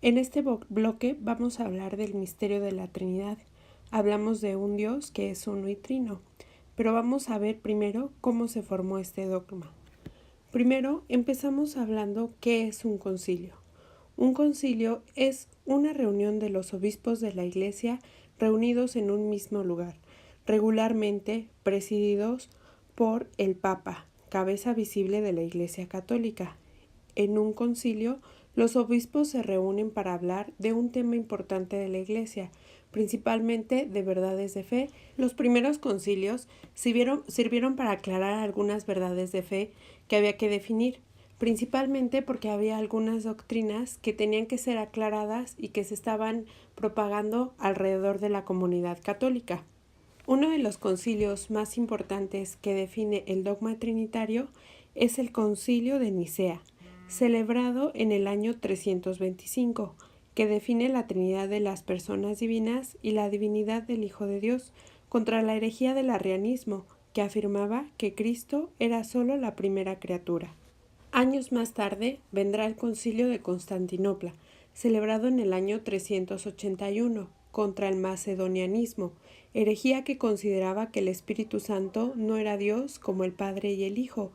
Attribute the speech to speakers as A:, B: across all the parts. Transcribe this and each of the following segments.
A: En este bloque vamos a hablar del misterio de la Trinidad. Hablamos de un Dios que es uno y trino, pero vamos a ver primero cómo se formó este dogma. Primero empezamos hablando qué es un concilio. Un concilio es una reunión de los obispos de la Iglesia reunidos en un mismo lugar, regularmente presididos por el Papa, cabeza visible de la Iglesia Católica. En un concilio, los obispos se reúnen para hablar de un tema importante de la Iglesia, principalmente de verdades de fe. Los primeros concilios sirvieron para aclarar algunas verdades de fe que había que definir, principalmente porque había algunas doctrinas que tenían que ser aclaradas y que se estaban propagando alrededor de la comunidad católica. Uno de los concilios más importantes que define el dogma trinitario es el Concilio de Nicea, celebrado en el año 325, que define la Trinidad de las personas divinas y la divinidad del Hijo de Dios, contra la herejía del arrianismo, que afirmaba que Cristo era solo la primera criatura. Años más tarde vendrá el Concilio de Constantinopla, celebrado en el año 381, contra el macedonianismo, herejía que consideraba que el Espíritu Santo no era Dios como el Padre y el Hijo.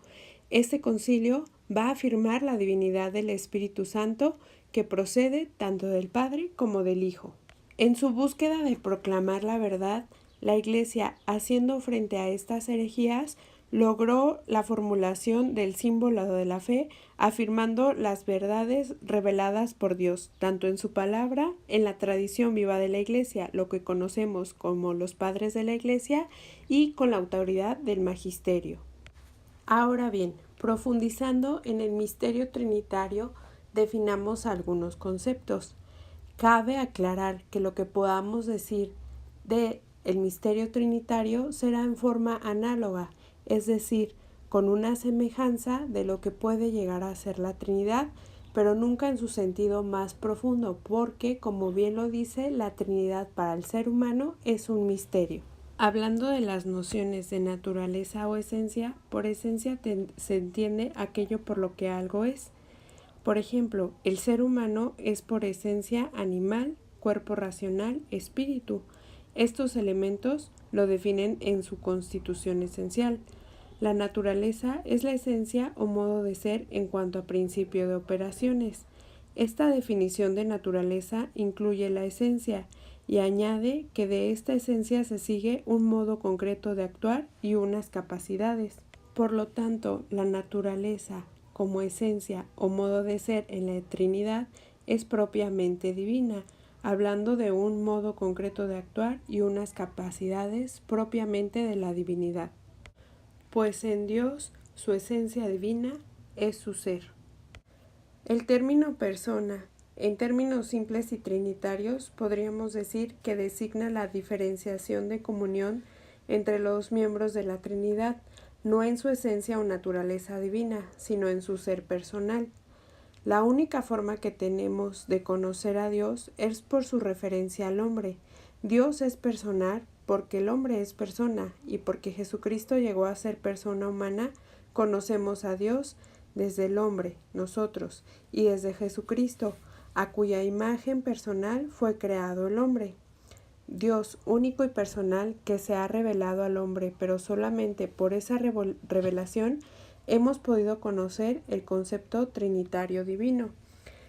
A: Este concilio va a afirmar la divinidad del Espíritu Santo que procede tanto del Padre como del Hijo. En su búsqueda de proclamar la verdad, la Iglesia, haciendo frente a estas herejías, logró la formulación del símbolo de la fe, afirmando las verdades reveladas por Dios, tanto en su palabra, en la tradición viva de la Iglesia, lo que conocemos como los padres de la Iglesia, y con la autoridad del magisterio. Ahora bien, profundizando en el misterio trinitario, definamos algunos conceptos. Cabe aclarar que lo que podamos decir de el misterio trinitario será en forma análoga, es decir, con una semejanza de lo que puede llegar a ser la Trinidad, pero nunca en su sentido más profundo, porque, como bien lo dice, la Trinidad para el ser humano es un misterio. Hablando de las nociones de naturaleza o esencia, por esencia se entiende aquello por lo que algo es. Por ejemplo, el ser humano es por esencia animal, cuerpo racional, espíritu. Estos elementos lo definen en su constitución esencial. La naturaleza es la esencia o modo de ser en cuanto a principio de operaciones. Esta definición de naturaleza incluye la esencia y añade que de esta esencia se sigue un modo concreto de actuar y unas capacidades. Por lo tanto, la naturaleza, como esencia o modo de ser en la Trinidad, es propiamente divina, hablando de un modo concreto de actuar y unas capacidades propiamente de la divinidad. Pues en Dios, su esencia divina es su ser. El término persona, en términos simples y trinitarios, podríamos decir que designa la diferenciación de comunión entre los miembros de la Trinidad, no en su esencia o naturaleza divina, sino en su ser personal. La única forma que tenemos de conocer a Dios es por su referencia al hombre. Dios es personal porque el hombre es persona, y porque Jesucristo llegó a ser persona humana, conocemos a Dios desde el hombre, nosotros, y desde Jesucristo, a cuya imagen personal fue creado el hombre. Dios único y personal que se ha revelado al hombre, pero solamente por esa revelación hemos podido conocer el concepto trinitario divino.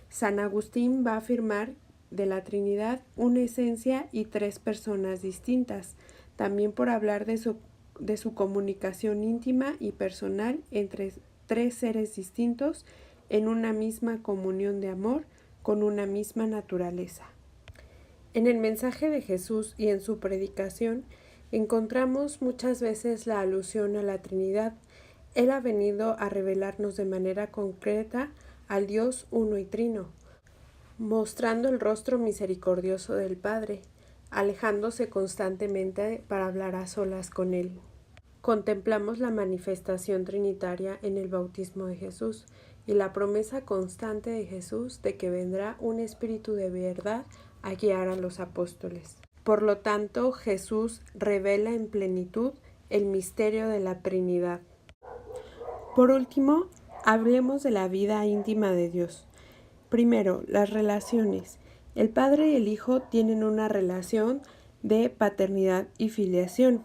A: San Agustín va a afirmar de la Trinidad una esencia y tres personas distintas, también por hablar de su comunicación íntima y personal entre tres seres distintos en una misma comunión de amor con una misma naturaleza. En el mensaje de Jesús y en su predicación encontramos muchas veces la alusión a la Trinidad. Él ha venido a revelarnos de manera concreta al Dios uno y trino, mostrando el rostro misericordioso del Padre, alejándose constantemente para hablar a solas con Él. Contemplamos la manifestación trinitaria en el bautismo de Jesús y la promesa constante de Jesús de que vendrá un Espíritu de verdad a guiar a los apóstoles. Por lo tanto, Jesús revela en plenitud el misterio de la Trinidad. Por último, hablemos de la vida íntima de Dios. Primero, las relaciones. El Padre y el Hijo tienen una relación de paternidad y filiación.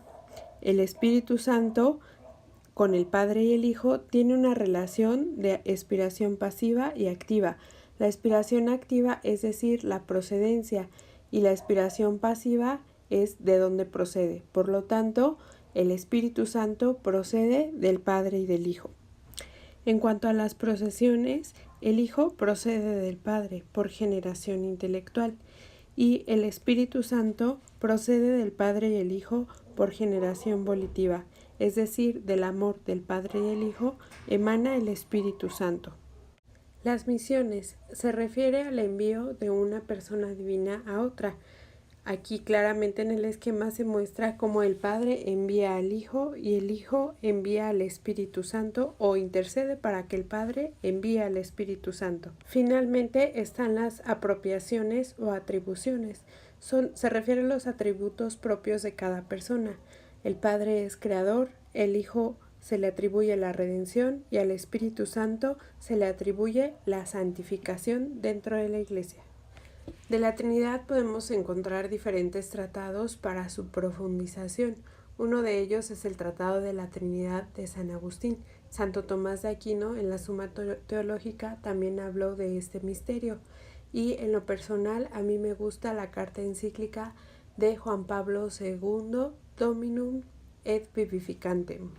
A: El Espíritu Santo con el Padre y el Hijo tiene una relación de expiración pasiva y activa. La expiración activa es decir, la procedencia, y la expiración pasiva es de dónde procede. Por lo tanto, el Espíritu Santo procede del Padre y del Hijo. En cuanto a las procesiones, el Hijo procede del Padre por generación intelectual y el Espíritu Santo procede del Padre y el Hijo por generación volitiva, es decir, del amor del Padre y el Hijo emana el Espíritu Santo. Las misiones se refiere al envío de una persona divina a otra. Aquí claramente en el esquema se muestra cómo el Padre envía al Hijo y el Hijo envía al Espíritu Santo o intercede para que el Padre envíe al Espíritu Santo. Finalmente están las apropiaciones o atribuciones. Se refieren a los atributos propios de cada persona. El Padre es creador, el Hijo se le atribuye la redención y al Espíritu Santo se le atribuye la santificación dentro de la Iglesia. De la Trinidad podemos encontrar diferentes tratados para su profundización. Uno de ellos es el Tratado de la Trinidad de San Agustín. Santo Tomás de Aquino en la Suma Teológica también habló de este misterio. Y en lo personal a mí me gusta la carta encíclica de Juan Pablo II, Dominum et Vivificantem.